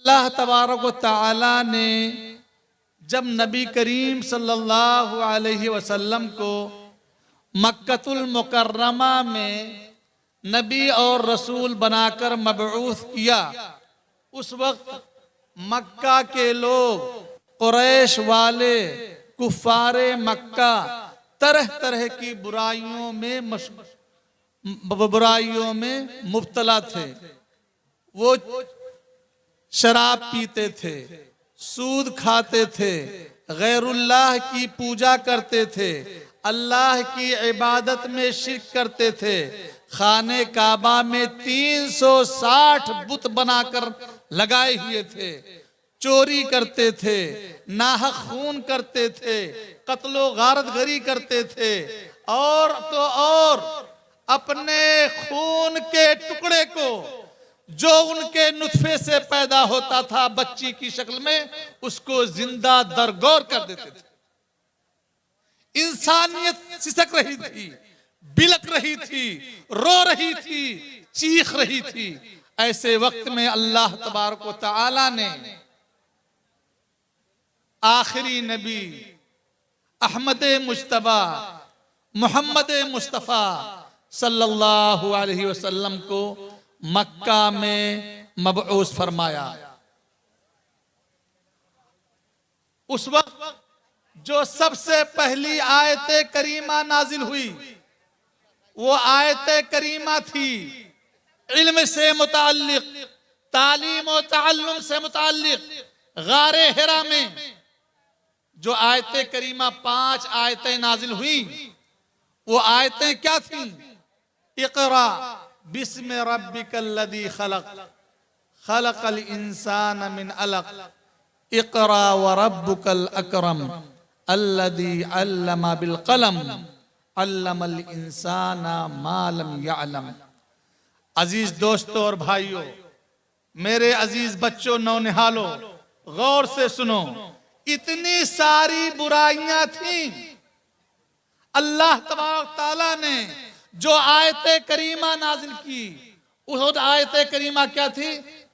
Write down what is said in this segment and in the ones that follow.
अल्लाह तबारक व तआला ने जब नबी करीम सल्लल्लाहु अलैहि वसल्लम को मक्कतुल मुकर्रमा में नबी और रसूल बनाकर मबऊस किया, उस वक्त मक्का के लोग, कुरैश वाले, कुफारे मक्का तरह तरह की बुराइयों में मुब्तला थे। वो शराब पीते थे, सूद खाते थे, गैरुल्लाह की पूजा करते थे, अल्लाह की इबादत में शिर्क करते थे, खाने काबा में 360 बुत बनाकर लगाए हुए थे, चोरी करते थे, नाहक खून करते थे, कत्लो गारतगरी करते थे, और अपने खून के टुकड़े को जो उनके नुत्फे से पैदा होता था बच्ची की शक्ल में, उसको जिंदा दरगोर कर देते थे। इंसानियत सिसक रही थी, बिलक रही थी, रो रही थी, चीख रही थी। ऐसे वक्त में अल्लाह तबारक व तआला ने आखिरी नबी अहमद मुज्तबा मोहम्मद मुस्तफ़ा सल्लल्लाहु अलैहि वसल्लम को मक्का में मबऊस फरमाया। उस वक्त जो सबसे पहली आयत करीमा नाजिल हुई, वो आयत करीमा थी इल्म से मुताल्लिक, तालीम और ताल्लुम से मुताल्लिक। गारे हिरा में जो आयत करीमा 5 आयतें नाजिल हुई, वो आयतें क्या थी? इक़रा बिस्मि रब्बिकल्लज़ी खलक़, खलक़ल इंसान मिन अलक़, इक़रा व रब्बुकल अकरम, अल्लज़ी अल्लम बिल क़लम, अल्लमल इंसाना मा लम यअलम। अजीज दोस्तों और भाइयों, मेरे अजीज बच्चों, नौनिहालों, गौर से सुनो। इतनी सारी बुराइयां थी, अल्लाह तबारक तआला ने जो आयत करीमा नाजिल की, उस आयत करीमा क्या थी?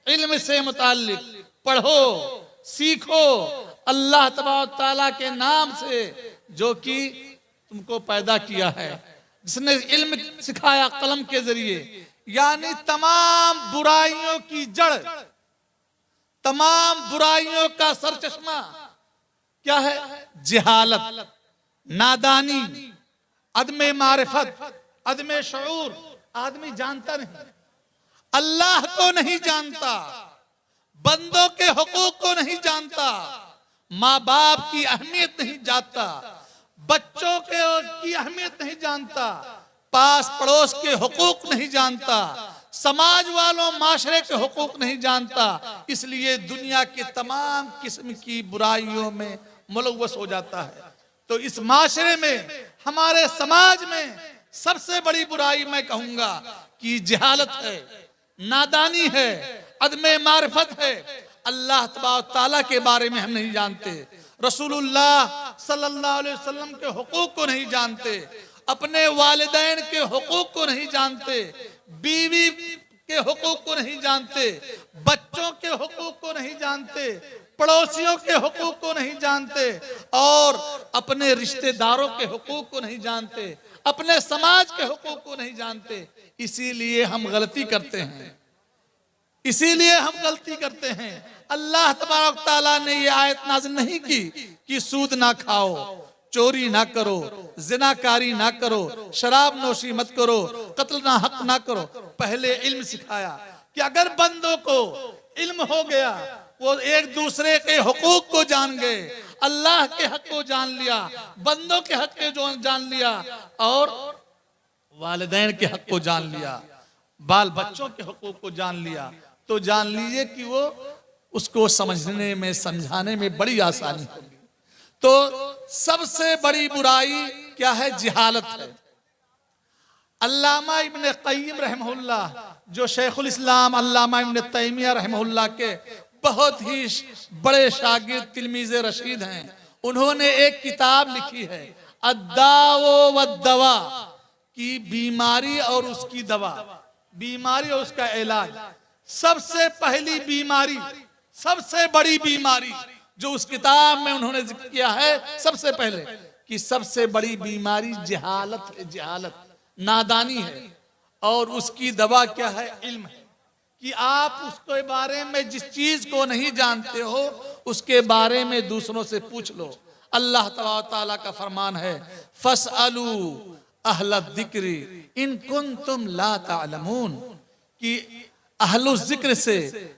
इल्म से मुताल्लिक। पढ़ो, सीखो अल्लाह तबारक तआला के नाम से, जो कि तुमको पैदा किया है, जिसने इल्म सिखाया कलम के जरिए। यानी तमाम बुराइयों की जड़, तमाम बुराइयों का सरचश्मा क्या है? जहालत, नादानी, अदमे मारिफत, अदमे शऊर। आदमी जानता नहीं, अल्लाह को नहीं जानता, बंदों के हुकूक को नहीं जानता, माँ बाप की अहमियत नहीं जानता, बच्चों की अहमियत नहीं जानता, पास पड़ोस के हुकूक नहीं जानता, समाज वालों माशरे के हुकूक नहीं जानता। इसलिए दुनिया के तमाम किस्म की बुराइयों में मुलव्वस हो जाता है। तो इस माशरे में, हमारे समाज में सबसे बड़ी बुराई मैं कहूंगा कि जहालत है, नादानी है, अदमे मारिफत है। अल्लाह तबारक तआला के बारे में हम नहीं जानते, रसूलुल्लाह सल्लल्लाहु अलैहि वसल्लम के हुकूक को नहीं जानते, अपने वालिदैन के हुकूक को नहीं जानते, बीवी के हुकूक को नहीं जानते, बच्चों के हुकूक को नहीं जानते, पड़ोसियों के हुकूक को नहीं जानते, और अपने रिश्तेदारों के हुकूक को नहीं जानते, अपने समाज के हुकूक को नहीं जानते। इसीलिए हम गलती करते हैं, इसीलिए हम गलती करते हैं। अल्लाह तबारक तआला ने ये आयत नाज़िल नहीं की कि सूद ना खाओ, चोरी ना करो, जिनाकारी ना करो, शराब नोशी मत करो, कत्ल ना हक ना करो। पहले इल्म सिखाया कि अगर बंदों को इल्म हो गया, वो एक दूसरे के हुकूक को जान गए, अल्लाह के हक को जान लिया, बंदों के हक को जान लिया, और वालिदैन के हक को जान लिया, बाल बच्चों के हुकूक को जान लिया, तो जान लीजिए कि वो उसको समझने में, समझाने में बड़ी आसानी होगी। तो सबसे बड़ी बुराई क्या है? जहालत है। अल्लामा इब्न क़य्यिम रहमहुल्लाह, जो शेखुल इस्लाम अल्लामा इब्न तैमिया रहमहुल्लाह के बहुत ही बड़े शागिर्द, तिलमीज़ रशीद हैं, उन्होंने एक किताब लिखी है अद्दाओ वद्दवा, की बीमारी और उसकी दवा, बीमारी और उसका इलाज। सबसे पहली बीमारी, सबसे बड़ी बीमारी जो उस किताब में उन्होंने जिक्र किया है सबसे पहले कि सबसे बड़ी बीमारी जहालत है, जहालत, नादानी है। और उसकी दवा क्या है? इल्म है। कि आप उसके बारे में जिस चीज को नहीं जानते हो उसके बारे में दूसरों से पूछ लो। अल्लाह ताला का फरमान है, फसअलू अहल जिक्र इन कुंतुम ला तालमून, कि अहलु जिक्र से,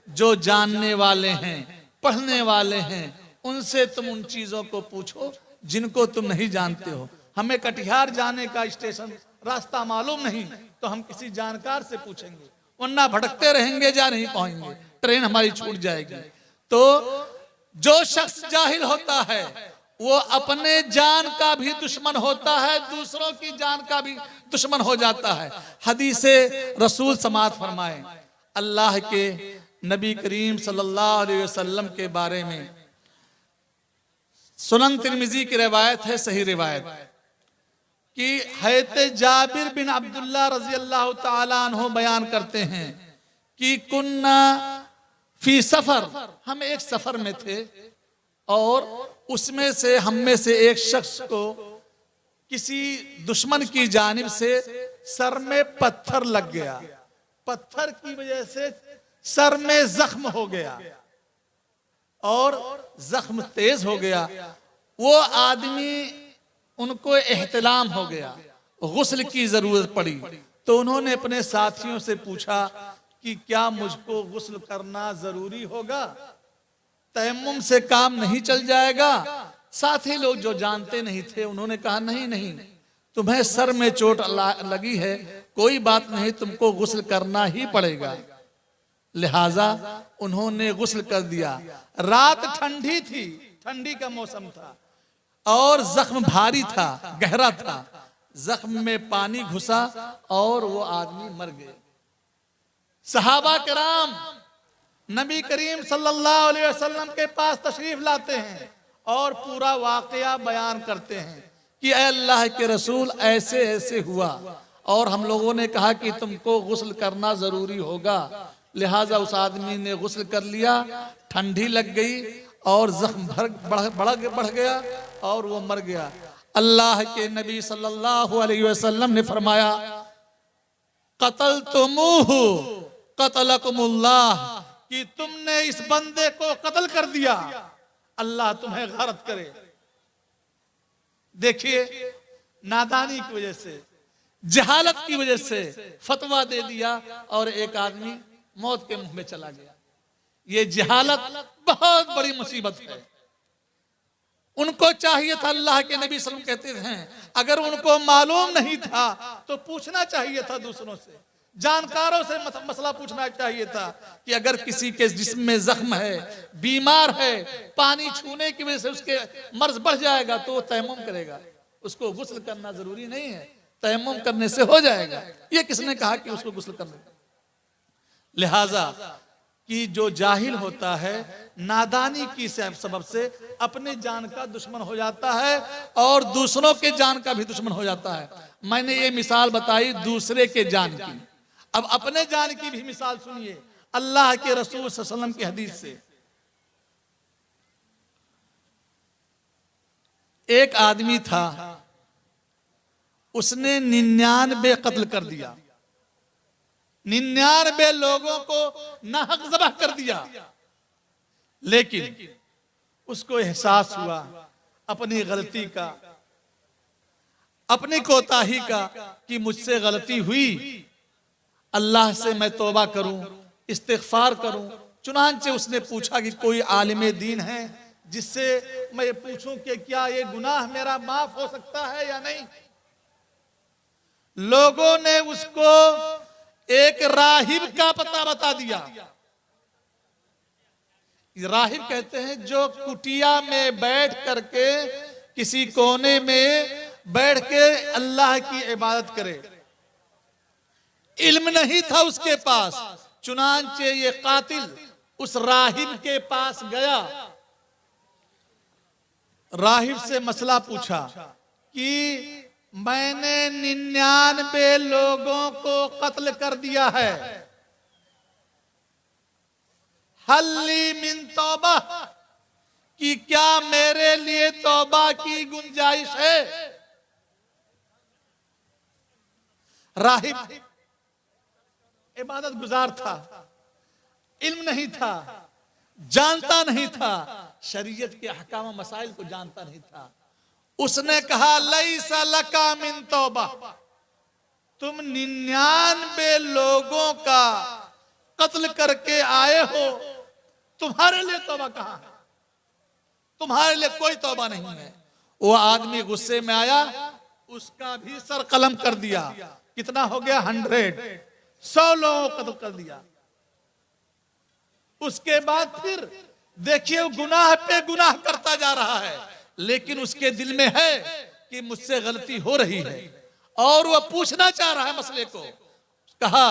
जो जानने वाले हैं, पढ़ने वाले हैं, उनसे तुम उन चीजों को पूछो जिनको तुम नहीं जानते हो। हमें कटिहार जाने का स्टेशन रास्ता मालूम नहीं तो हम किसी जानकार से पूछेंगे, वरना भटकते रहेंगे, जा नहीं पहुंचेंगे, ट्रेन हमारी छूट जाएगी। तो जो शख्स जाहिल होता है वो अपने जान का भी दुश्मन होता है, दूसरों की जान का भी दुश्मन हो जाता है। हदीसे रसूल समात फरमाए, अल्लाह के नबी करीम सल्लल्लाहु अलैहि वसल्लम के बारे में सुनन तिरमिजी की रिवायत है, सही रिवायत, कि हज़रत जाबिर बिन अब्दुल्लाह रज़ी अल्लाह ताला अन्हु बयान करते हैं कि कुन्ना फी सफर, हम एक सफर में थे और उसमें से हम में से एक शख्स को किसी दुश्मन की जानिब से सर में पत्थर लग गया, पत्थर की वजह से सर में जख्म हो गया और जख्म तेज हो गया। वो आदमी, उनको एहतिलाम हो गया, गुस्ल की जरूरत पड़ी। तो उन्होंने अपने साथियों से पूछा कि क्या मुझको गुस्ल करना जरूरी होगा, तयम्मुम से काम नहीं चल जाएगा? साथी लोग जो जानते नहीं थे उन्होंने कहा नहीं नहीं, तुम्हें सर में चोट लगी है, कोई बात नहीं, तुमको गुस्ल करना ही पड़ेगा। लिहाजा उन्होंने गुस्ल कर दिया। रात ठंडी थी, ठंडी का मौसम था और जख्म भारी था, गहरा था, जख्म में पानी घुसा और वो आदमी मर गए। सहाबा किराम नबी करीम सल्लल्लाहु अलैहि वसल्लम के पास तशरीफ लाते हैं और पूरा वाकया बयान करते हैं कि ऐ अल्लाह के रसूल, ऐसे ऐसे हुआ और हम लोगों ने कहा कि तुमको गुस्ल करना जरूरी होगा। लिहाजा उस आदमी ने गुस्ल कर लिया, ठंडी लग गई और जख्म बढ़ गया और वो मर गया। अल्लाह के नबी सल्लल्लाहु अलैहि वसल्लम ने फरमाया, क़तलतुमूहु क़तलकुमुल्लाह, कि तुमने इस बंदे को कत्ल कर दिया, अल्लाह तुम्हें गारत करे। देखिए, नादानी की वजह से, जहालत की वजह से फतवा दे दिया और एक आदमी मौत के मुंह में चला गया। ये जहालत बहुत बड़ी मुसीबत है। उनको चाहिए था, अल्लाह के नबी सल्लल्लाहु अलैहि वसल्लम कहते हैं, अगर उनको मालूम नहीं था तो पूछना चाहिए था दूसरों से, जानकारों से मसला पूछना चाहिए था कि अगर किसी के जिस्म में जख्म है, बीमार है, पानी छूने की वजह से उसके मर्ज बढ़ जाएगा तो वो तयम्मुम करेगा, उसको गुस्ल करना जरूरी नहीं है, तयम्मुम करने से हो जाएगा। ये किसने कहा कि उसको गुस्ल करना? लिहाजा कि जो जाहिल होता है नादानी की सबब से अपने जान का दुश्मन हो जाता है और दूसरों के जान का भी दुश्मन हो जाता है। मैंने ये मिसाल बताई दूसरे के जान की, अब अपने जान की भी मिसाल सुनिए अल्लाह के रसूल सल्लल्लाहु अलैहि वसल्लम की हदीस से। एक आदमी था, उसने 99 कत्ल कर दिया, 99 लोगों को नाहक ज़बह कर दिया, लेकिन उसको एहसास हुआ अपनी गलती का, अपनी कोताही का कि मुझसे गलती हुई, अल्लाह से मैं तौबा करूं, इस्तिग़फ़ार करूं। चुनांचे उसने पूछा कि कोई आलिम दीन है जिससे मैं पूछूं कि क्या ये गुनाह मेरा माफ हो सकता है या नहीं। लोगों ने उसको एक राहिब का पता बता दिया। राहिब कहते हैं जो कुटिया में बैठ करके किसी कोने में बैठ के अल्लाह की इबादत करे। इल्म नहीं था उसके पास, चुनांचे ये कातिल उस राहिब के पास गया, राहिब से मसला पूछा कि मैंने 99 लोगों को कत्ल कर दिया है, हल्ली मिन तौबा, कि क्या मेरे लिए तौबा की गुंजाइश है। राहिब इबादत गुजार था, इल्म नहीं था, जानता नहीं था, शरीयत के अहकाम मसाइल को जानता नहीं था। उसने कहा लैसा लका मिन तौबा, तुम 99 लोगों का कत्ल करके आए हो, तुम्हारे लिए तौबा कहां है? तुम्हारे लिए कोई तौबा नहीं है। वो आदमी गुस्से में आया, उसका भी सर कलम कर दिया। कितना हो गया? 100 लोगों को कत्ल कर दिया। उसके बाद फिर देखिए गुनाह पे गुनाह करता जा रहा है, लेकिन उसके दिल में है कि मुझसे गलती हो रही है और वह पूछना चाह रहा है मसले को। कहा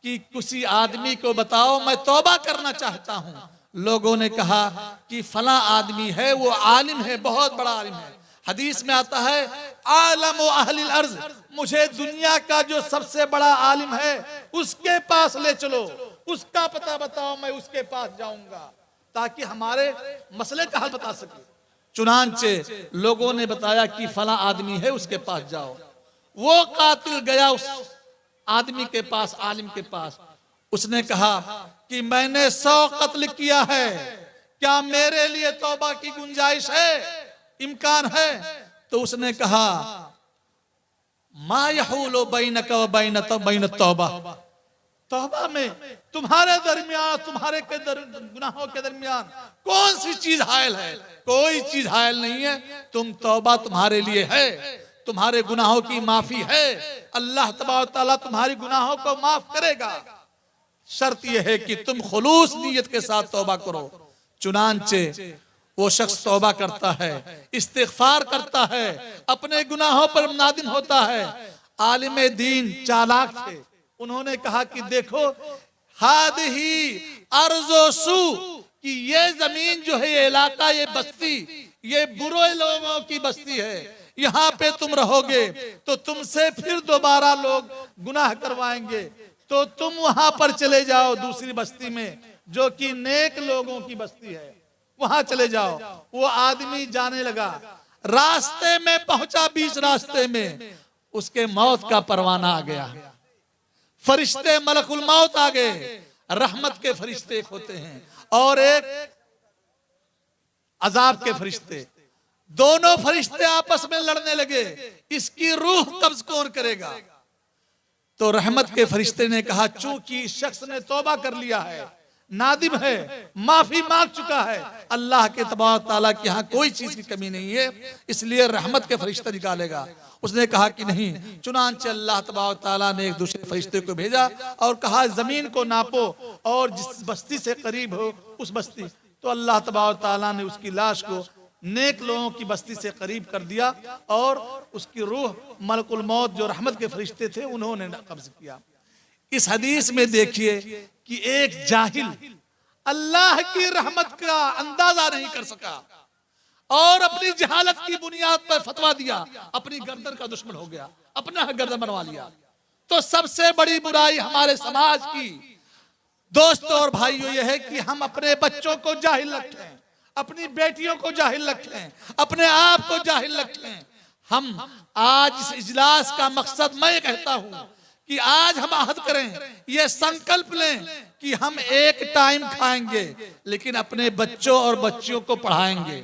कि किसी आदमी को बताओ, मैं तौबा करना चाहता हूं। लोगों ने कहा कि फला आदमी है, वो आलिम है, बहुत बड़ा आलिम है। हदीस में आता है आलम व अहलिल अर्ज, मुझे दुनिया का जो सबसे बड़ा आलिम है उसके पास ले चलो, उसका पता बताओ, मैं उसके पास जाऊंगा ताकि हमारे मसले का हल बता सके। चुनांचे लोगों ने बताया कि फला आदमी है, उसके पास जाओ। वो कातिल गया उस आदमी के पास, आलिम के पास। उसने कहा कि मैंने 100 कत्ल किया है, क्या मेरे लिए तौबा की गुंजाइश है, इम्कान है? तो उसने कहा मा यहूलु बैनका व बैन तौबा, तौबा में तुम्हारे दरमियान, तुम्हारे के गुनाहों के दरमियान कौन सी चीज हायल है? कोई चीज हायल नहीं है। तुम तौबा तुम्हारे लिए है, तुम्हारे गुनाहों की माफी है, अल्लाह तबारक व तआला तुम्हारी गुनाहों को माफ करेगा। शर्त यह है कि तुम खुलूस नीयत के साथ तौबा करो। चुनांचे वो शख्स तौबा करता है, इस्तिग़फ़ार करता है, अपने गुनाहों पर नादिम होता है। आलिम दीन चालाक थे, उन्होंने कहा कि देखो हादिही अर्ज़ो सू, कि ये जमीन जो है, ये इलाका, ये बस्ती, ये बुरे लोगों की बस्ती है। यहाँ पे तुम रहोगे तो तुमसे फिर दोबारा लोग गुनाह करवाएंगे, तो तुम वहां पर चले जाओ दूसरी बस्ती में जो कि नेक लोगों की बस्ती है, वहां चले जाओ। वो आदमी जाने लगा, रास्ते में पहुंचा, बीच रास्ते में उसके मौत का परवाना आ गया। फरिश्ते मलकुल मौत आ गए। रहमत के फरिश्ते एक होते हैं और एक अजाब के फरिश्ते। दोनों फरिश्ते आपस में लड़ने लगे, इसकी रूह कब्ज कौन करेगा? तो रहमत के फरिश्ते ने कहा चूंकि शख्स ने तौबा कर लिया है, नादिम है, माफी मांग चुका है, अल्लाह के तबारक तआला के यहाँ कोई चीज की कमी नहीं है, इसलिए रहमत के फरिश्ता निकालेगा। उसने कहा कि नहीं। चुनांचे अल्लाह तबारक तआला ने एक दूसरे फरिश्ते को भेजा और कहा जमीन को नापो और जिस बस्ती से करीब हो उस बस्ती। तो अल्लाह तबारक तआला ने उसकी लाश को नेक लोगों की बस्ती से करीब कर दिया और उसकी रूह मलकुल मौत जो रहमत के फरिश्ते थे उन्होंने कब्ज किया। इस हदीस में देखिए कि एक जाहिल अल्लाह की रहमत का अंदाजा नहीं कर सका और अपनी जहालत की बुनियाद पर फतवा दिया, अपनी गर्दन का दुश्मन हो गया, अपना गर्दन बनवा लिया। तो सबसे बड़ी बुराई हमारे समाज की दोस्तों और भाइयों यह है कि हम अपने बच्चों को जाहिल रखें, अपनी बेटियों को जाहिल रखें, अपने आप को जाहिल रखें। हम आज इस इजलास का मकसद मैं कहता हूं कि आज हम अहद करें, ये संकल्प लें कि हम एक टाइम खाएंगे लेकिन अपने बच्चों और बच्चियों को पढ़ाएंगे।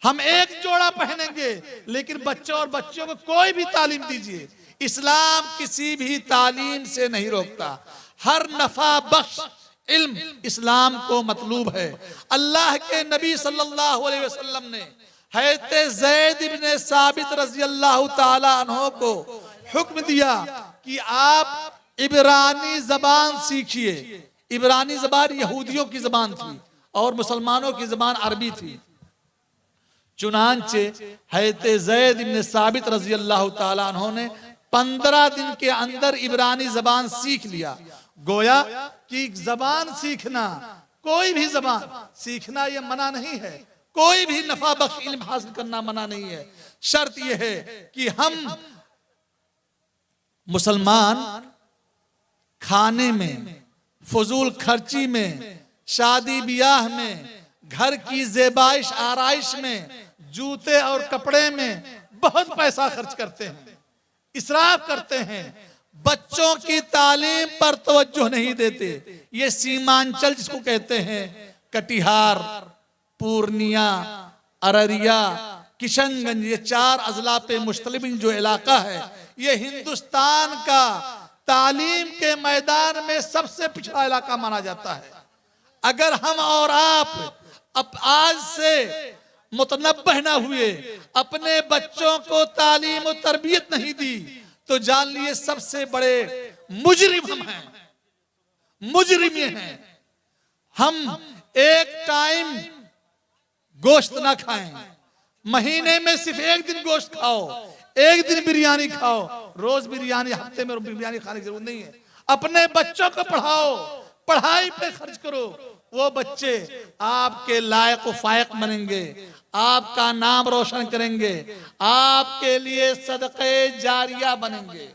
हम एक जोड़ा पहनेंगे लेकिन बच्चों और बच्चियों को कोई भी तालीम दीजिए। इस्लाम किसी भी तालीम से नहीं रोकता, हर नफा बख्श इल्म इस्लाम को मतलूब है। अल्लाह के नबी सल्लल्लाहु अलैहि वसल्लम ने हज़रत ज़ैद इब्न साबित रज़ियल्लाहु ताला अन्हु को हुक्म दिया कि आप इब्रानी जबान सीखिए। इब्रानी जबान यहूदियों की जबान थी और मुसलमानों की जबान अरबी थी। चुनांचे हज़रत ज़ैद इब्न साबित रज़ियल्लाहु ताला अन्हु ने 15 दिन के अंदर इब्रानी जबान सीख लिया। गोया कि जबान सीखना, कोई भी जबान सीखना यह मना नहीं है, कोई भी नफा बख्श इल्म हासिल करना मना नहीं है। शर्त यह है कि हम मुसलमान खाने में, फजूल खर्ची में, शादी ब्याह में, घर की ज़ेबाइश आराइश में, जूते और कपड़े में बहुत पैसा खर्च करते हैं, इसराफ करते हैं, बच्चों की तालीम पर तवज्जो नहीं देते। ये सीमांचल जिसको कहते हैं, कटिहार, पूर्णिया, अररिया, किशनगंज, ये 4 अजला पे मुश्तमिल जो इलाका है, ये हिंदुस्तान का तालीम के मैदान में सबसे पिछड़ा इलाका माना जाता है। अगर हम और आप आज से मुतनब्बह ना हुए, अपने बच्चों को तालीम और तरबियत नहीं दी, तो जान लिए सबसे बड़े मुजरिम हम हैं, मुजरिम ये हैं। हम एक टाइम गोश्त ना खाएं, महीने में सिर्फ एक दिन गोश्त खाओ, एक दिन बिरयानी खाओ, रोज बिरयानी, हफ्ते में बिरयानी खाने की जरूरत नहीं है। अपने बच्चों को पढ़ाओ, पढ़ाई पे खर्च करो, वो बच्चे आपके लायक व फायक बनेंगे, आपका नाम रोशन करेंगे, आपके लिए सदक़े जारिया बनेंगे।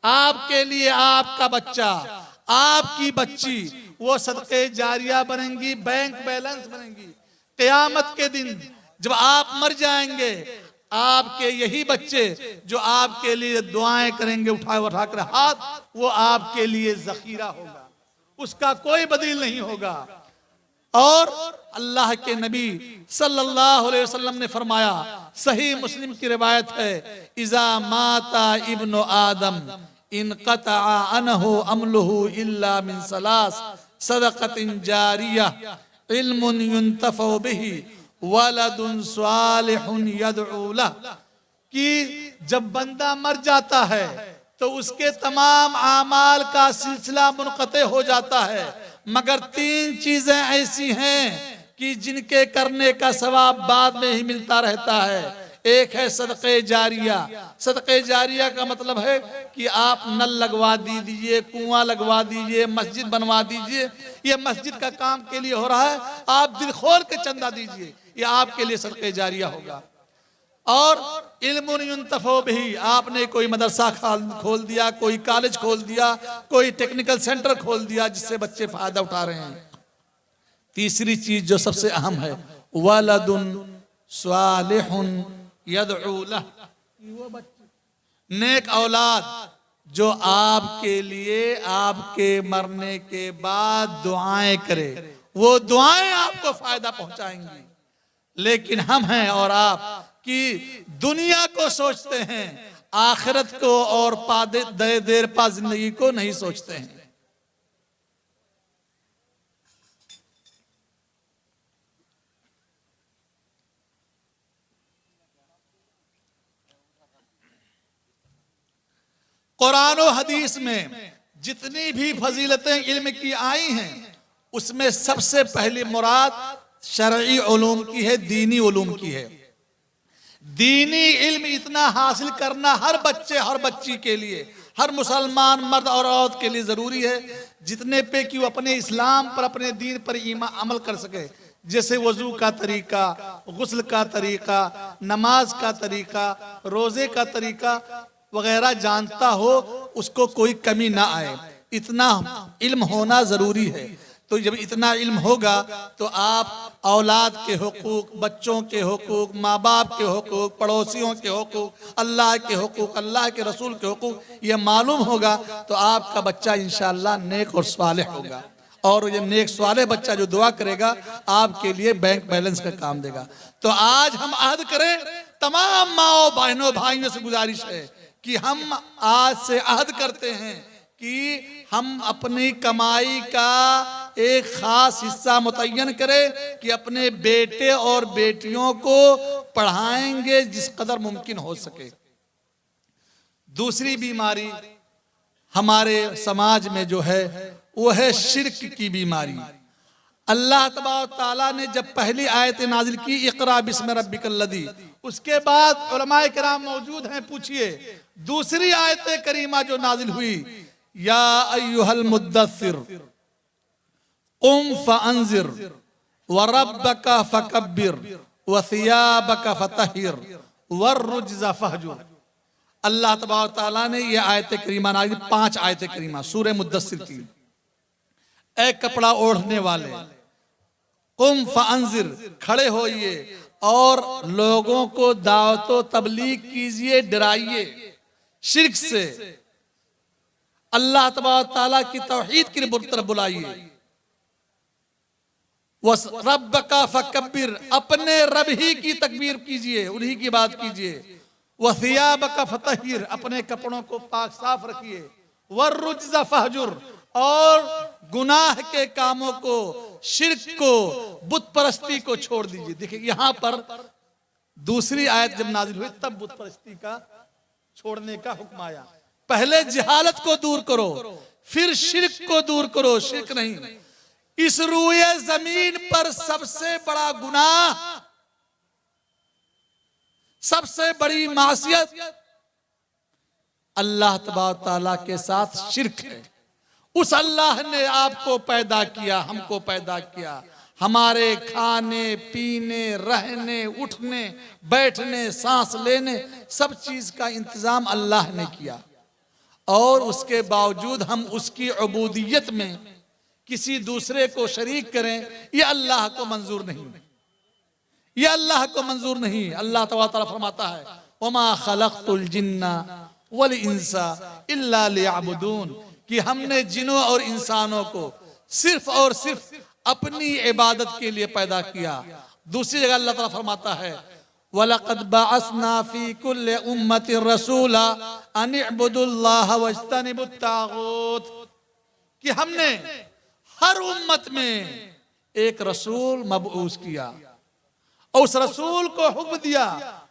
आपके लिए आपका बच्चा, आपकी बच्ची वो सदक़े जारिया बनेंगी, बैंक बैलेंस बनेंगी। क़यामत के दिन जब आप मर जाएंगे, आपके यही बच्चे जो आपके लिए दुआएं करेंगे उठा कर हाथ, वो आपके लिए ज़ख़ीरा होगा, उसका कोई बदील नहीं होगा। और अल्लाह के नबी सल्लल्लाहु अलैहि वसल्लम ने फरमाया, सही मुस्लिम की रिवायत है, इज़ा माता इब्नु आदम इनक़ता अनहु अमलुहु इल्ला मिन सलास सदक़तिन जारिया इल्मुन युन्तफ़उ बिही वलदुन स्वालिहुन यदउ लह, कि जब बंदा मर जाता है तो उसके तमाम आमाल का सिलसिला मुनक़ते हो जाता है, मगर 3 चीजें ऐसी हैं कि जिनके करने का सवाब बाद में ही मिलता रहता है। एक है सदक़े जारिया। सदक़े जारिया का मतलब है कि आप नल लगवा दीजिए, कुआं लगवा दीजिए, मस्जिद बनवा दीजिए, ये मस्जिद का काम के लिए हो रहा है, आप दिल खोल के चंदा दीजिए, ये आपके लिए सदक़े जारिया होगा। और इल्मुन युन्तफ़उ बिही, आपने कोई मदरसा खोल दिया, कोई कॉलेज खोल दिया, कोई टेक्निकल सेंटर खोल दिया जिससे बच्चे फायदा उठा रहे हैं। तीसरी चीज जो सबसे अहम है, वलदुन स्वालिहुन यदउ लह, वो बच्चे नेक औलाद जो आपके लिए आपके मरने के बाद दुआएं करे, वो दुआएं आपको फायदा पहुंचाएंगी। लेकिन हम हैं और आप कि दुनिया को सोचते हैं, आखिरत को और देर पा जिंदगी को नहीं सोचते हैं। कुरान और हदीस में जितनी भी फजीलतें इल्म की आई हैं, उसमें सबसे पहली मुराद शरई उलूम की है, दीनी उलूम की है। दीनी इल्म इतना हासिल करना हर बच्चे हर बच्ची के लिए, हर मुसलमान मर्द और औरत के लिए जरूरी है, जितने पे कि वो अपने इस्लाम पर, अपने दीन पर अमल कर सके। जैसे वजू का तरीका, गुस्ल का तरीका, नमाज का तरीका, रोजे का तरीका वगैरह जानता हो, उसको कोई कमी ना आए, इतना इल्म होना जरूरी है। तो जब इतना इल्म होगा तो आप औलाद के हुकूक, बच्चों के हुकूक, माँ बाप के हुकूक, पड़ोसियों के हुकूक, अल्लाह के हुकूक, अल्लाह के रसूल के हुकूक ये मालूम होगा, तो आपका बच्चा इंशाअल्लाह नेक और स्वालिह होगा। और ये नेक स्वालिह बच्चा जो दुआ करेगा आपके लिए बैंक बैलेंस का काम देगा। तो आज हम अहद करें, तमाम माओ बहनों भाइयों से गुजारिश है कि हम आज से अहद करते हैं कि हम अपनी कमाई का एक खास हिस्सा मुतय्यन करें कि अपने बेटे और बेटियों को पढ़ाएंगे जिस कदर मुमकिन हो सके। दूसरी बीमारी हमारे समाज में जो है वो है शिर्क की बीमारी। अल्लाह तबारक ताला ने जब पहली आयत नाजिल की, इक़रा बिस्मि रब्बिकल्लज़ी, उसके बाद उलमाए किराम मौजूद हैं, पूछिए दूसरी आयत करीमा जो नाजिल हुई, या अय्युहल मुद्दस्सिर क़ुम फ़अंज़िर व रब्बका फ़कब्बिर व सियाबका फ़तहिर वर्रुज्ज़ फ़हजुर। अल्लाह तबारक ताला ने ये आयत करीमा नाजिल, 5 आयत करीमा सूरह मुद्दस्सिर की। ए कपड़ा ओढ़ने वाले, कुम फअंजिर, खड़े होइए और लोगों को दावतो तबलीग कीजिए, डराइए शिर्क से, अल्लाह तबारक ताला की तौहीद की तरफ बुलाइए। वस रब्बका फकब्बिर, अपने रब ही की तकबीर कीजिए, उन्हीं की बात कीजिए। वसियाबका फतहिर, अपने कपड़ों को पाक साफ रखिए। वर्रुज्ज़ फहजुर, और गुनाह के कामों को, शिर्क को, बुत परस्ती को छोड़ दीजिए। देखिए यहां पर दूसरी आयत जब नाजिल हुई तब बुत परस्ती का छोड़ने का हुक्म आया। पहले जहालत को दूर करो, फिर शिर्क को दूर करो। शिर्क नहीं, इस रूए जमीन पर सबसे बड़ा गुनाह, सबसे बड़ी मासियत अल्लाह तबारक ताला के साथ शिर्क है। उस अल्लाह ने आपको पैदा किया, हमको पैदा किया, हमारे खाने पीने, रहने, उठने, बैठने, सांस लेने, सब चीज का इंतजाम अल्लाह ने किया, और उसके बावजूद हम उसकी उबूदियत में किसी दूसरे को शरीक करें, यह अल्लाह को मंजूर नहीं, यह अल्लाह को मंजूर नहीं। अल्लाह तआला फरमाता है वमा खलक़तुल जिन्ना वल इंसा इल्ला लियअबुदून, कि हमने जिनों और इंसानों को सिर्फ और सिर्फ अपनी इबादत के लिए पैदा किया। दूसरी जगह अल्लाह ताला फरमाता है वलक़द बअसना फी कुल्लि उम्मतिन रसूला अन इअ्बुदुल्लाह वज्तनिबुत तागूत, कि हमने हर उम्मत में एक रसूल मबऊस किया और उस रसूल को हुक्म दिया,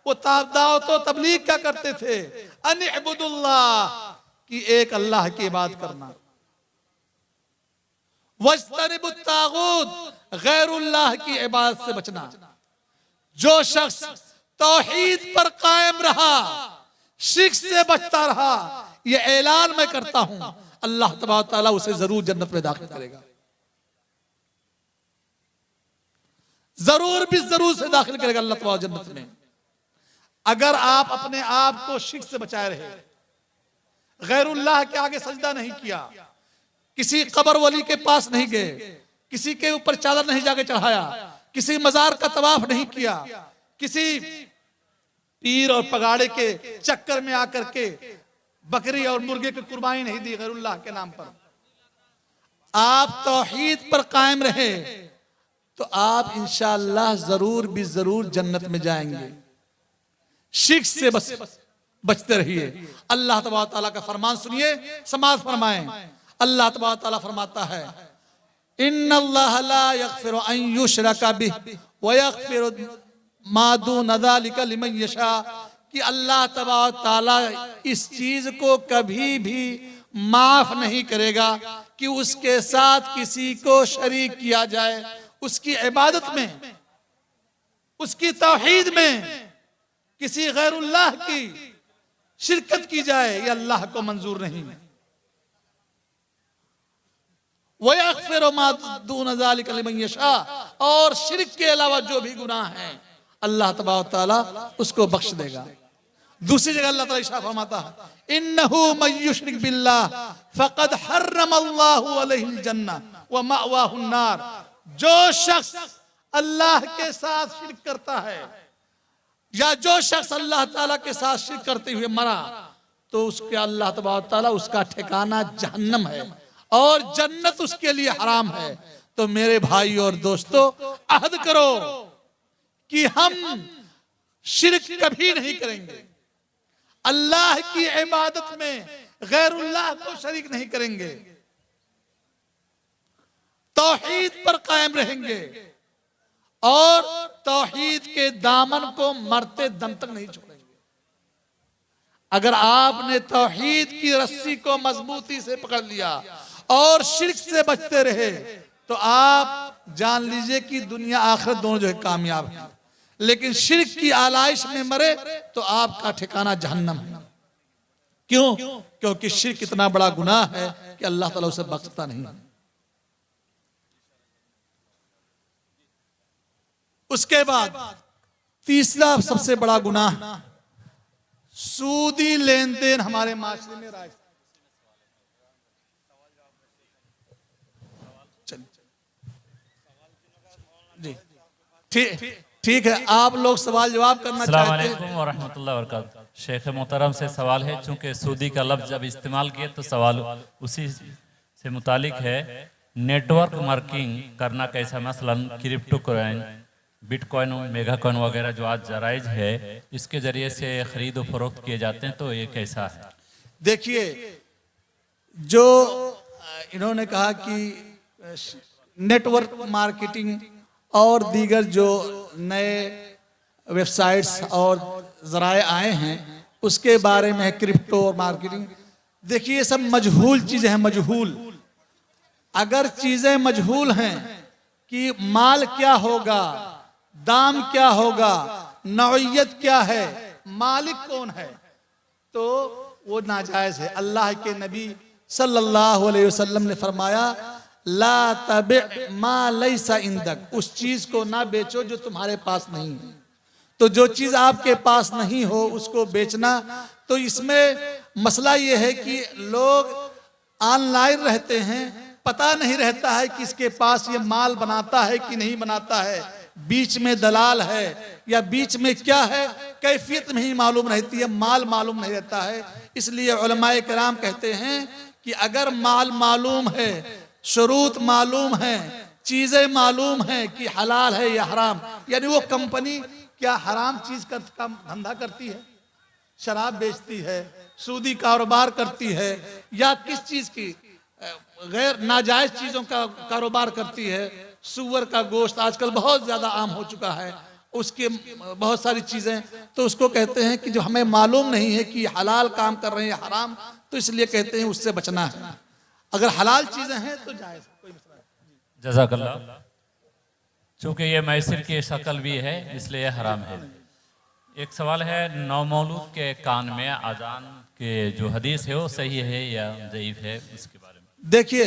वो दावत और तबलीग क्या करते थे, अन इअ्बुदुल्लाह, कि एक अल्लाह की इबादत करना, वज्तनिबुत तागूत, गैरुल्लाह की इबादत से बचना। जो शख्स तौहीद पर कायम रहा, शिर्क से बचता रहा, ये ऐलान मैं करता हूं अल्लाह तबारक ताला उसे जरूर जन्नत में दाखिल करेगा, जरूर भी जरूर से दाखिल करेगा अल्लाह तबारक जन्नत में। अगर आप अपने आप को शिर्क से बचाए रहे, गैरुल्लाह के आगे सजदा नहीं किया, किसी कब्र वली के पास नहीं गए, किसी के ऊपर चादर नहीं जाके चढ़ाया, किसी मजार का तवाफ नहीं किया, किसी पीर और पगाड़े के चक्कर में आकर के बकरी और मुर्गे की कुर्बानी नहीं दी गैरुल्लाह के नाम पर, आप तौहीद पर कायम रहे, तो आप इंशाअल्लाह जरूर भी जरूर जन्नत में जाएंगे। शिर्क से बचते रहिए। अल्लाह तबारक ताला का फरमान सुनिए, समाज फरमाएं। अल्लाह तबारक ताला फरमाता है इन्नल्लाह ला यगफिरु अन युशरका बिही व यगफिरु मा दून ज़ालिका लिमन यशा, कि अल्लाह तबारक ताला इस चीज को कभी भी माफ नहीं करेगा कि उसके साथ किसी को शरीक किया जाए, उसकी इबादत में, उसकी तौहीद में किसी गैरुल्लाह की शिरकत की जाए, ये अल्लाह को मंजूर नहीं। वयग़फ़िरु मा दून ज़ालिका लिमन यशा, और शिर्क के अलावा जो भी गुनाह है अल्लाह तबारक ताला उसको बख्श देगा। दूसरी जगह अल्लाह ताला इरशाद फरमाता है इन्नहु मन युश्रिक बिल्लाह फ़क़द हर्रमल्लाहु अलैहिल जन्नह व मअवाहुन नार, जो शख्स अल्लाह के साथ शिर्क करता है, या जो शख्स अल्लाह ताला के साथ शिर्क करते हुए मरा, तो उसके अल्लाह तबारक ताला उसका ठिकाना जहन्नम है और जन्नत उसके लिए हराम है। तो मेरे भाई और दोस्तों, अहद करो कि हम शिर्क कभी नहीं करेंगे, अल्लाह की इबादत में गैरुल्लाह को शरीक नहीं करेंगे, तौहीद पर कायम रहेंगे और तौहीद के दामन को मरते दम तक नहीं छोड़ेंगे। अगर आपने तौहीद की रस्सी को मजबूती से पकड़ लिया और शिर्क से बचते रहे, तो आप जान लीजिए कि दुनिया आखिरत दोनों जो है कामयाब है। लेकिन शिर्क की आलाइश में मरे तो आपका ठिकाना जहन्नम है। क्यों? क्योंकि शिर्क इतना बड़ा गुनाह है कि अल्लाह ताला उसे बख्शता नहीं। उसके बाद तीसरा सबसे बड़ा गुनाह सूदी लेन देन हमारे माशरे में राइज। जी ठीक है, आप लोग सवाल जवाब करना चाहते हैं। अस्सलाम वालेकुम व रहमतुल्लाहि व बरकातहू। शेख मोहतरम से सवाल है, चूंकि सूदी का लफ्ज़ जब इस्तेमाल किए तो सवाल उसी से मुतालिक है। नेटवर्क मार्किंग करना कैसा, मसलन crypto coin, bitcoin, mega coin वगैरह जो आज जायज़ है, इसके ज़रिए से ख़रीद व फरोख्त किए जाते हैं, तो ये कैसा है? देखिए, जो इन्होंने कहा कि नेटवर्क मार्केटिंग और दीगर जो नए वेबसाइट्स और ज़राए आए हैं उसके बारे में क्रिप्टो और मार्केटिंग, देखिए ये सब मजहूल चीज़ें हैं। मजहूल, अगर चीज़ें मजहूल हैं कि माल क्या होगा, दाम क्या होगा, नौइयत क्या है, मालिक कौन है, तो वो नाजायज़ है। अल्लाह के नबी सल्लल्लाहु अलैहि वसल्लम ने फरमाया, ला तबि मा लैसा इंदक, उस चीज़ को ना बेचो जो तुम्हारे पास नहीं है। तो जो चीज़ आपके पास नहीं हो उसको बेचना, तो इसमें मसला ये है कि लोग ऑनलाइन रहते हैं, पता नहीं रहता है कि इसके पास ये माल बनाता है कि नहीं बनाता है, बीच में दलाल है या बीच में क्या है, कैफियत नहीं मालूम रहती है, माल मालूम नहीं रहता है। इसलिए उलमाए किराम कहते हैं कि अगर माल मालूम है, शुरूत मालूम है, चीज़ें मालूम है कि हलाल है या हराम, यानी वो कंपनी क्या हराम चीज़ का धंधा करती है, शराब बेचती है, सूदी कारोबार करती है, या किस चीज़ की गैर नाजायज़ चीज़ों का कारोबार करती है। सूअर का गोश्त आजकल बहुत ज़्यादा आम हो चुका है, उसके बहुत सारी चीज़ें, तो उसको कहते हैं कि जो हमें मालूम नहीं है कि हलाल काम कर रहे हैं या हराम, तो इसलिए कहते हैं उससे बचना है। अगर हलाल चीज़ें हैं तो जायज़, कोई मसला नहीं। जज़ाकल्लाह। चूँकि ये मैसिर की शक्ल भी है इसलिए हराम है। एक सवाल है, नौ मौलूद के कान में अजान के जो हदीस है वो सही है या ज़ईफ है, उसके बारे में? देखिए,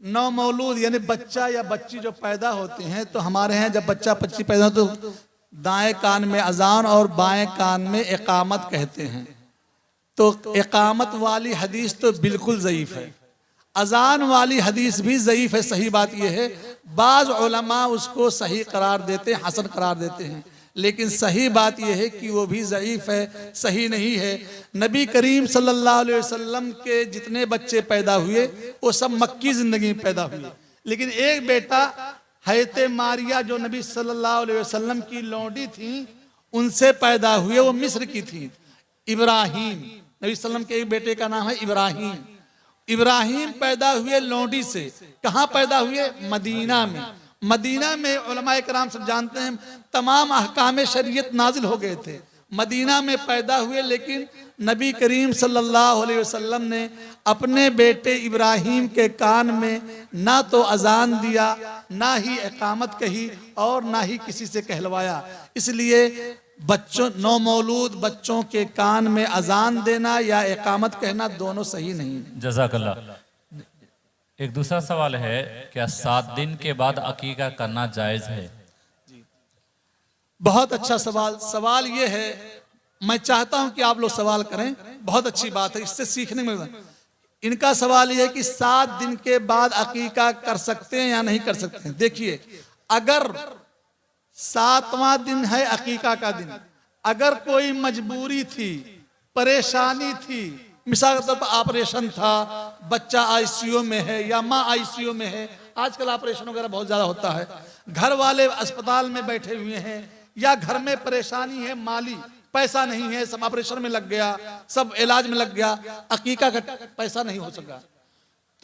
नौ मौलूद यानी बच्चा या बच्ची जो पैदा होते हैं, तो हमारे यहाँ जब बच्चा बच्ची पैदा हो तो दाएं कान में अजान और बाएं कान में इकामत कहते हैं। तो इकामत वाली हदीस तो बिल्कुल ज़ईफ है, अजान वाली हदीस भी ज़ईफ है। सही बात यह है, बाज़ उलमा उसको सही करार देते हैं, हसन करार देते हैं, लेकिन सही बात यह है कि वो भी ज़ईफ है, सही नहीं है। नबी करीम सल्लल्लाहु अलैहि वसल्लम के जितने बच्चे पैदा हुए वो सब मक्की ज़िंदगी में पैदा हुए, लेकिन एक बेटा हैते मारिया जो नबी सल्लल्लाहु अलैहि वसल्लम की लौंडी थी उनसे पैदा हुए, वो मिस्र की थी, इब्राहीम। नबी सल्लम के एक बेटे का नाम है इब्राहीम। इब्राहीम पैदा हुए लौंडी से। कहाँ पैदा हुए? मदीना में। मदीना में उलमाए कराम सब जानते हैं तमाम अहकाम शरीयत नाजिल हो गए थे, मदीना में पैदा हुए। लेकिन नबी करीम सल्लल्लाहु अलैहि वसल्लम ने अपने बेटे इब्राहीम के कान में ना तो अजान दिया, ना ही इकामत कही, और ना ही किसी से कहलवाया। इसलिए बच्चों, नौ मौलूद बच्चों के कान में अजान देना या इकामत कहना दोनों सही नहीं है। जज़ाकल्लाह। एक दूसरा सवाल है, क्या 7 दिन के बाद अकीका करना जायज़ है? बहुत अच्छा सवाल। सवाल ये है, मैं चाहता हूं कि आप लोग सवाल करें, बहुत अच्छी बात है, इससे सीखने में। इनका सवाल यह है कि 7 दिन के बाद अकीका कर सकते हैं या नहीं कर सकते हैं। देखिए, अगर 7वां दिन है अकीका का दिन, अगर कोई मजबूरी थी, परेशानी थी, मिसाल के तौर पर ऑपरेशन था, बच्चा आईसीयू में है या माँ आईसीयू में है, आजकल ऑपरेशन वगैरह बहुत ज़्यादा होता है, घर वाले अस्पताल में बैठे हुए हैं, या घर में परेशानी है, माली पैसा नहीं है, सब ऑपरेशन में लग गया, सब इलाज में लग गया, अकीका का पैसा नहीं हो सका,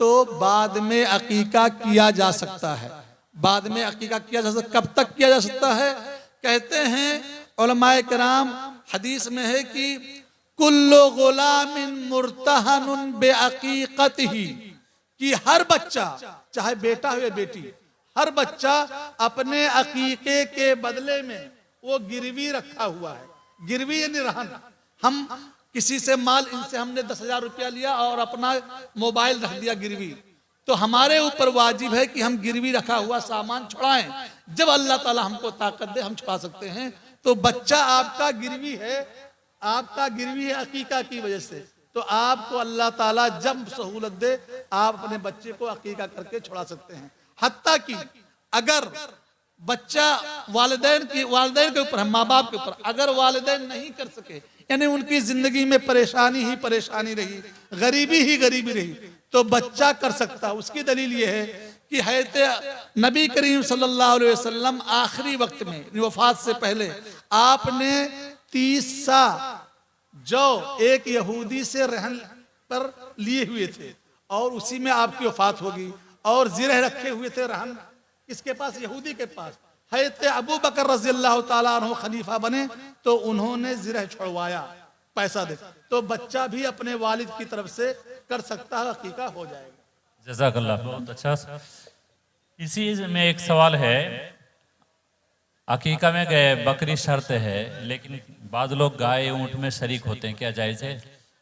तो बाद में अकीका किया जा सकता है। बाद में अकीका किया जा सकता। कब तक किया जा सकता है? कहते हैं उलमाए किराम, हदीस में है कि कुल्लु गुलामिन मुर्तहनुन बेअकीकतिही, कि हर बच्चा, चाहे बेटा हो या बेटी, हर बच्चा अपने अकीके के बदले में वो गिरवी रखा हुआ है। गिरवी यानी रहन। हम किसी से माल, इनसे हमने 10,000 रुपया लिया और अपना मोबाइल रख दिया गिरवी, तो हमारे ऊपर वाजिब है कि हम गिरवी रखा हुआ सामान छुड़ाएं। जब अल्लाह ताला हमको ताकत दे हम छुड़ा सकते हैं। तो बच्चा आपका गिरवी है, आपका गिरवी है अकीका की वजह से, तो आपको अल्लाह ताला जब सहूलत दे आप अपने बच्चे को अकीका करके छुड़ा सकते हैं। हत्ता कि अगर बच्चा वालिदैन के ऊपर है, माँ बाप के ऊपर। अगर वालिदैन नहीं कर सके, यानी उनकी जिंदगी में परेशानी ही परेशानी रही, गरीबी ही गरीबी रही, तो बच्चा कर सकता। उसकी दलील ये है कि हज़रत नबी करीम सल्लल्लाहु अलैहि वसल्लम आखिरी वक्त में, वफात से पहले, आपने 30 सा जो एक यहूदी से रहन पर लिए हुए थे और उसी में आपकी वफात होगी। और जिरह रखे हुए थे रहन किसके पास? यहूदी के पास। हज़रत अबू बकर रज़ी अल्लाह ताला अन्हु खलीफा बने तो उन्होंने जिरह छुड़वाया पैसा दे। तो बच्चा भी अपने वालिद की तरफ से कर सकता है, हकीका हो जाएगा। जज़ाकल्लाह, बहुत अच्छा। इसी में एक सवाल है, अकीका में गए बकरी शर्त है, लेकिन बाद लोग गाय ऊंट में शरीक होते हैं, क्या जायज है?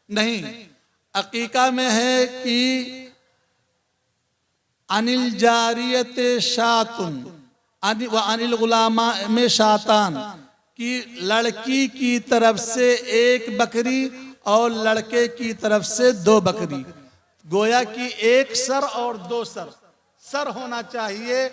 नहीं, अकीका में है कि अनिल जारियत शातुन व अनिल गुलामा में शातान, कि लड़की की तरफ से एक बकरी और लड़के की तरफ से 2 बकरी। गोया कि एक सर और 2 सर। सर होना चाहिए,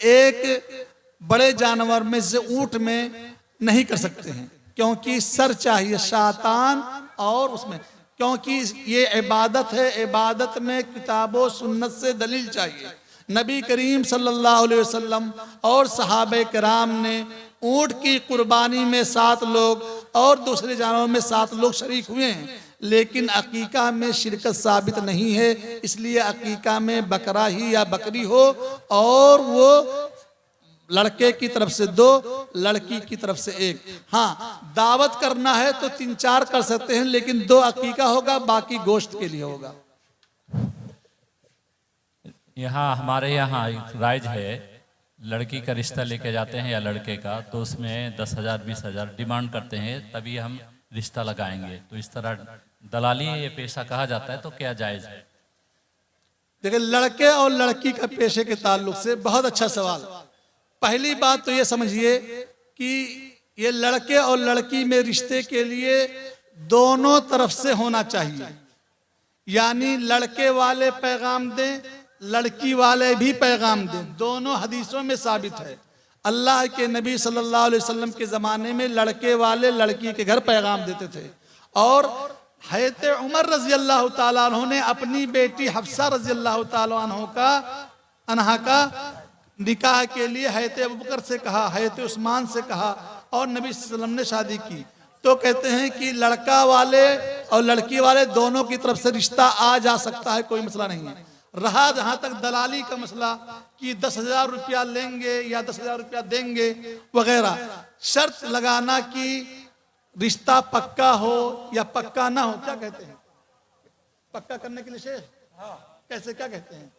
एक बड़े जानवर में से ऊंट में नहीं कर सकते हैं, क्योंकि सर चाहिए शातान और उसमें, क्योंकि ये इबादत है। इबादत में किताबों सुन्नत से दलील चाहिए। नबी करीम सल्लल्लाहु अलैहि वसल्लम और सहाबे किराम ने ऊंट की कुर्बानी में 7 लोग और दूसरे जानवरों में 7 लोग शरीक हुए हैं, लेकिन अकीका में शिरकत साबित नहीं है। इसलिए अकीका में बकरा ही या बकरी हो और वो लड़के की तरफ से 2, लड़की की तरफ से 1। हाँ, दावत करना है तो 3-4 कर सकते हैं, लेकिन 2 अकीका होगा, बाकी गोश्त के लिए होगा। यहाँ हमारे यहाँ राइज है, लड़की का रिश्ता लेके जाते हैं या लड़के का, तो उसमें 10,000 20,000 डिमांड करते हैं, तभी हम रिश्ता लगाएंगे। तो इस तरह दलाली ये पेशा कहा जाता है, तो क्या जायज है? देखिए, लड़के और लड़की का पेशे के ताल्लुक से बहुत अच्छा सवाल। पहली बात तो ये समझिए कि ये लड़के और लड़की में रिश्ते के लिए दोनों तरफ से होना चाहिए, यानी लड़के वाले पैगाम दें, लड़की वाले भी पैगाम दें। दोनों हदीसों में साबित है। अल्लाह के नबी सल्लल्लाहु अलैहि वसल्लम के ज़माने में लड़के वाले लड़की के घर पैगाम देते थे, और हज़रत उमर रज़ी अल्लाह ताला अन्हु ने अपनी बेटी हफ्सा रज़ी अल्लाह ताला अन्हा का निकाह के लिए हज़रत अबू बकर से कहा, हज़रत उस्मान से कहा, और नबी सल्लल्लाहु अलैहि वसल्लम ने शादी की। तो कहते हैं कि लड़का वाले और लड़की वाले दोनों की तरफ से रिश्ता आ जा सकता है, कोई मसला नहीं है। रहा जहां तक दलाली का मसला कि 10,000 रुपया लेंगे या 10,000 रुपया देंगे वगैरह, शर्त लगाना कि रिश्ता पक्का हो या पक्का ना हो, क्या कहते हैं? पक्का करने के लिए शेख कैसे, क्या कहते हैं?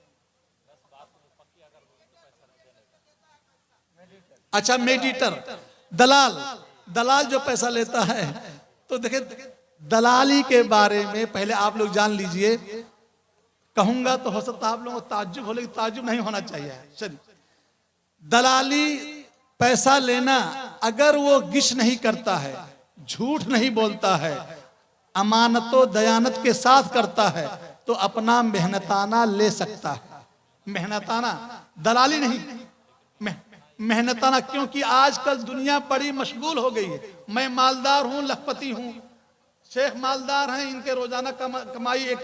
अच्छा, मेडिटर, दलाल जो पैसा लेता है। तो देखिए, दलाली के बारे में पहले आप लोग जान लीजिए। कहूंगा तो हो सकता है आप लोगों को ताज्जुब हो, लेकिन ताज्जुब नहीं होना चाहिए। चलिए, दलाली पैसा लेना, अगर वो गिश नहीं करता है, झूठ नहीं बोलता है, अमानतो दयानत के साथ करता है, तो अपना मेहनताना ले सकता है। मेहनताना, दलाली नहीं, मेहनताना। क्योंकि आजकल दुनिया बड़ी मशगूल हो गई है। मैं मालदार हूं, लखपति हूं, शेख मालदार हैं, इनके रोजाना कमाई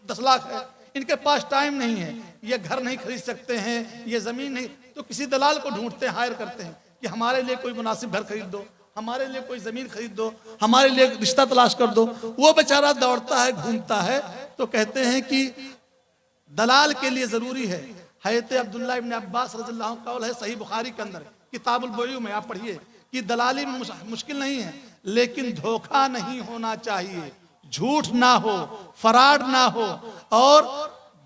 10 लाख है, इनके पास टाइम नहीं है, ये घर नहीं खरीद सकते हैं, ये जमीन नहीं, तो किसी दलाल को ढूंढते हैं, हायर करते हैं कि हमारे लिए कोई मुनासिब घर खरीद दो, हमारे लिए कोई जमीन खरीद दो, हमारे लिए रिश्ता तलाश कर दो। वो बेचारा दौड़ता है, घूमता है। तो कहते हैं कि दलाल के लिए जरूरी है। हज़रत अब्दुल्लाह इब्न अब्बास रज़ियल्लाहु अन्हु का कौल है, सही बुखारी के अंदर किताबुल बुयू में आप पढ़िए, कि दलाली मुश्किल नहीं है, लेकिन धोखा नहीं होना चाहिए, झूठ ना हो, फराड ना हो, और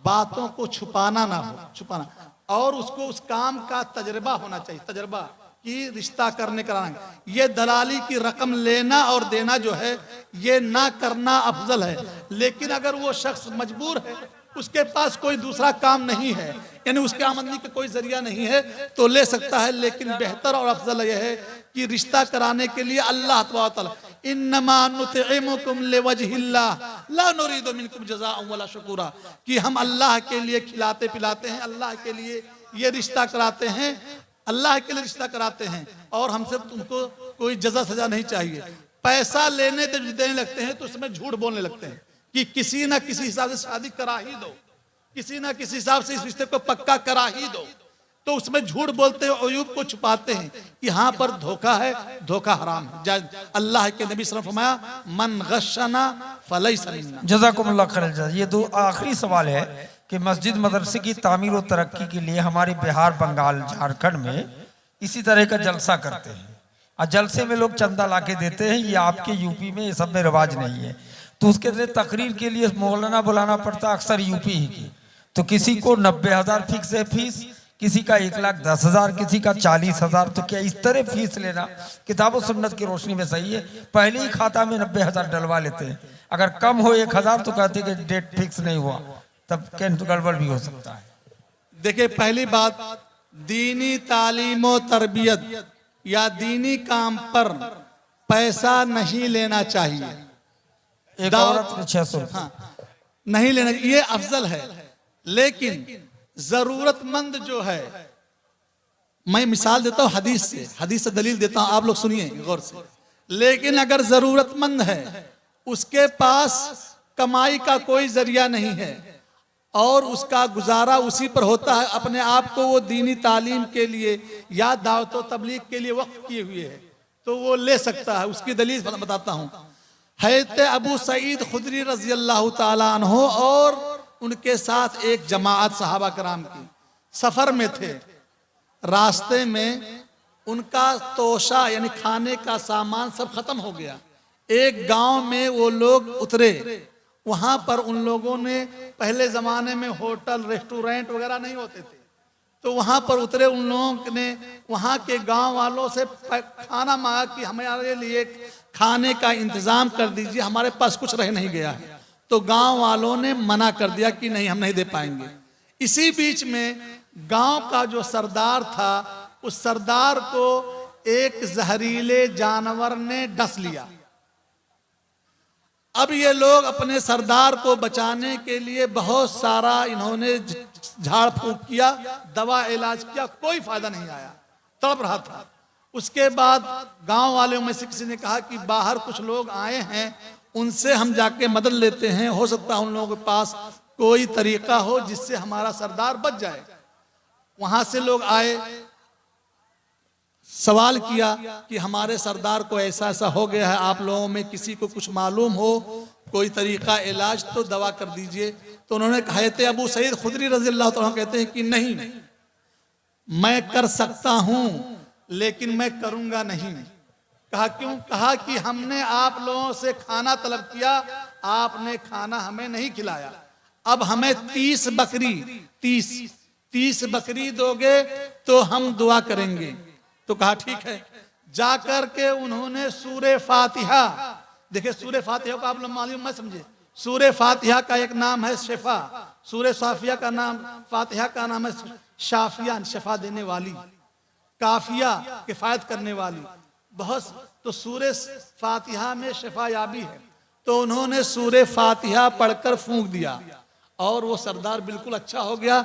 बातों को छुपाना ना हो, छुपाना, और उसको उस काम का तजर्बा होना चाहिए, तजर्बा कि रिश्ता करने कराना। ये दलाली की रकम लेना और देना जो है, ये ना करना अफजल है। लेकिन अगर वो शख्स मजबूर है, उसके पास कोई दूसरा काम नहीं है, यानी उसके आमदनी का कोई जरिया नहीं है, तो ले सकता है। लेकिन बेहतर और अफजल यह है कि रिश्ता कराने के लिए अल्लाह तआला, इन्नमा नुतइमुकुम लिवजहिल्लाह ला नुरीदु मिनकुम जज़ाअन वला शुकुरा, कि हम अल्लाह के लिए खिलाते पिलाते हैं, अल्लाह के लिए ये रिश्ता कराते हैं, अल्लाह के लिए रिश्ता कराते हैं और हमसे तुमको कोई जजा सजा नहीं चाहिए। पैसा लेने देने लगते हैं तो उसमें झूठ बोलने लगते हैं कि किसी ना किसी हिसाब से शादी करा ही दो, किसी ना किसी हिसाब से इस रिश्ते को पक्का करा ही दो। तो उसमें झूठ बोलते हैं, अयूब को छुपाते हैं कि यहाँ पर धोखा है, धोखा हराम है। अल्लाह के नबी सल्लल्लाहु अलैहि वसल्लम फरमाया, मन गशना फलैसा मिन्ना। जज़ाकुमुल्लाह खैर। ये दो आखिरी सवाल है कि मस्जिद मदरसे की तामीर और तरक्की के लिए हमारे बिहार, बंगाल, झारखंड में इसी तरह का जलसा करते हैं और जलसे में लोग चंदा लाके देते हैं। ये आपके यूपी में ये सब में रिवाज नहीं है, तो उसके लिए तकरीर के लिए मौलाना बुलाना पड़ता अक्सर यूपी ही की। तो किसी को 90,000 फिक्स है फीस, किसी का 1,10,000, किसी का 40,000। तो क्या इस तरह फीस लेना किताब और सुन्नत की रोशनी में सही है? पहले ही खाता में 90,000 डलवा लेते हैं, अगर कम हो 1,000 तो कहते हैं कि डेट फिक्स नहीं हुआ, तब क्या गड़बड़ भी हो सकता है। देखिए, पहली बात, दीनी तालीम और तरबियत या दीनी काम पर पैसा नहीं लेना चाहिए। एक औरत ने 600 नहीं लेना, ये अफजल है। लेकिन जरूरतमंद जो है, मैं मिसाल देता हूं हदीस से दलील देता हूं, आप लोग सुनिए गौर से। लेकिन अगर जरूरतमंद है, उसके पास कमाई का कोई जरिया नहीं है और उसका गुजारा उसी पर होता है, अपने आप को वो दीनी तालीम के लिए या दावत व तबलीग के लिए वक्फ किए हुए है, तो वो ले सकता है। उसकी दलील बताता हूँ। हज़रत अबू सईद खुदरी रज़ी अल्लाह ताला अन्हो और उनके साथ एक जमाअत सहाबा कराम की सफर में थे। रास्ते में उनका तोशा यानी खाने का सामान सब खत्म हो गया। एक गांव में वो लोग उतरे, वहां पर उन लोगों ने, पहले जमाने में होटल रेस्टोरेंट वगैरह नहीं होते थे, तो वहां पर उतरे। उन लोगों ने वहां के गांव वालों से खाना मांगा कि हमारे लिए खाने का इंतजाम कर दीजिए, हमारे पास कुछ रह नहीं गया है। तो गांव वालों ने मना कर दिया कि नहीं, हम नहीं दे पाएंगे। इसी बीच में गांव का जो सरदार था, उस सरदार को एक जहरीले जानवर ने डस लिया। अब ये लोग अपने सरदार को बचाने के लिए बहुत सारा इन्होंने झाड़ फूंक किया, दवा इलाज किया, कोई फायदा नहीं आया, तड़प रहा था। उसके बाद गांव वालों में से किसी ने कहा कि बाहर कुछ लोग आए हैं, उनसे हम जाके मदद लेते हैं, हो सकता है उन लोगों के पास कोई तरीका हो जिससे हमारा सरदार बच जाए। वहां से लोग आए, सवाल किया कि हमारे सरदार को ऐसा ऐसा हो गया है, आप लोगों में किसी को कुछ मालूम हो कोई तरीका इलाज तो दवा कर दीजिए। तो उन्होंने कहा थे अबू सईद खुदरी रज़ी अल्लाह तआला कहते हैं कि नहीं, मैं कर सकता हूं लेकिन मैं करूंगा नहीं। कहा क्यों? कहा कि हमने आप लोगों से खाना तलब किया, आपने खाना हमें नहीं खिलाया, अब हमें 30 बकरी दोगे तो हम दुआ करेंगे। तो कहा ठीक है। जाकर के उन्होंने सूरे फातिहा, देखिए सूरे फातिहा को आप लोग मालूम मत समझे, सूरे फातिहा का एक नाम है शिफा, सूरे साफिया का नाम, फातिहा का नाम है शाफिया, शिफा देने वाली, काफिया किफायत करने वाली, बहुत। तो सूरे फातिहा में शिफा याबी है। तो उन्होंने सूरे फातिहा पढ़कर फूंक दिया और वो सरदार बिल्कुल अच्छा हो गया,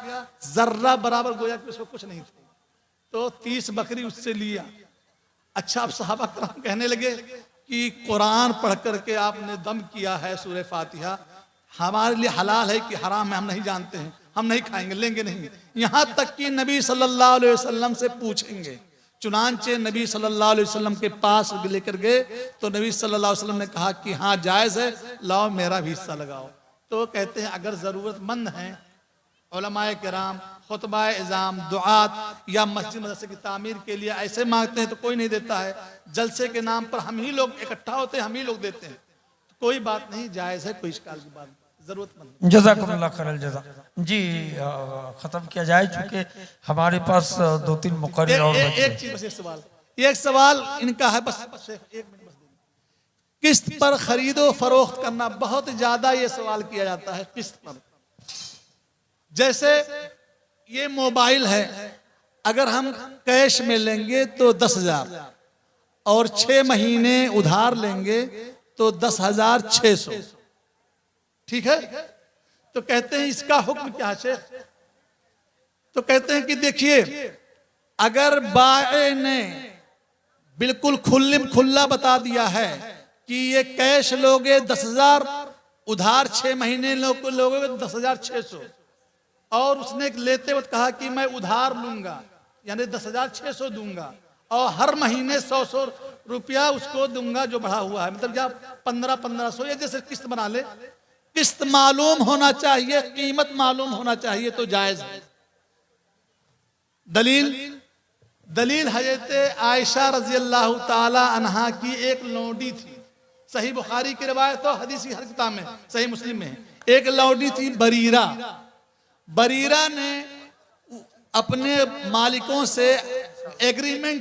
जर्रा बराबर गोया कि उसको कुछ नहीं था। तो 30 बकरी उससे लिया। अच्छा, अब सहाबा कराम कहने लगे कि कुरान पढ़ करके आपने दम किया है सूरे फातिहा, हमारे लिए हलाल है कि हराम है हम नहीं जानते हैं, हम नहीं खाएंगे, लेंगे नहीं। यहाँ तक कि नबी सल्लल्लाहु अलैहि वसल्लम से पूछेंगे। चुनांचे नबी सल्लल्लाहु अलैहि वसल्लम के पास लेकर गए तो नबी सल्लल्लाहु अलैहि वसल्लम ने कहा कि हाँ जायज़ है, लाओ मेरा भी हिस्सा लगाओ। तो कहते हैं अगर ज़रूरतमंद हैं, उलमाए किराम, खुतबा इज़ाम, दुआत या मस्जिद मदरसे की तामीर के लिए ऐसे मांगते हैं तो कोई नहीं देता है। जलसे के नाम पर हम ही लोग इकट्ठा होते हैं, हम ही लोग देते हैं, तो कोई बात नहीं, जायज़ है, कोई इश्काल की बात नहीं। जरूरतमंद। जज़ाकुमुल्लाह खैरल जज़ा। जी खत्म किया जाए, चूंकि हमारे पास 2-3 मुकर्रर और एक चीज बस, एक सवाल इनका है, बस एक मिनट बस। किस्त पर खरीदो फरोख्त करना, बहुत ज्यादा ये सवाल किया जाता है किस्त पर। जैसे ये मोबाइल है, अगर हम कैश में लेंगे तो 10,000 और 6 महीने उधार लेंगे तो 10,600, ठीक है। तो कहते हैं इसका हुक्म क्या है शेख? तो कहते हैं कि देखिए अगर बाए ने बिल्कुल खुल्ला बता दिया है कि ये कैश लोगे 10,000, उधार 6 महीने लोगे 10,600, और उसने लेते वक्त कहा कि मैं उधार लूंगा यानी 10,600 दूंगा और हर महीने 100 रुपया उसको दूंगा जो बढ़ा हुआ है, मतलब जब 1500 या जैसे किस्त बना ले, किस्त मालूम होना चाहिए, कीमत मालूम होना चाहिए तो जायज है। दलील हजरत आयशा रजी अल्लाह ताला अन्हा की एक लौंडी थी, सही बुखारी की रिवायत हो, हदीस की हर किताब में, सही मुस्लिम में, एक लौंडी थी बरीरा ने अपने मालिकों से एग्रीमेंट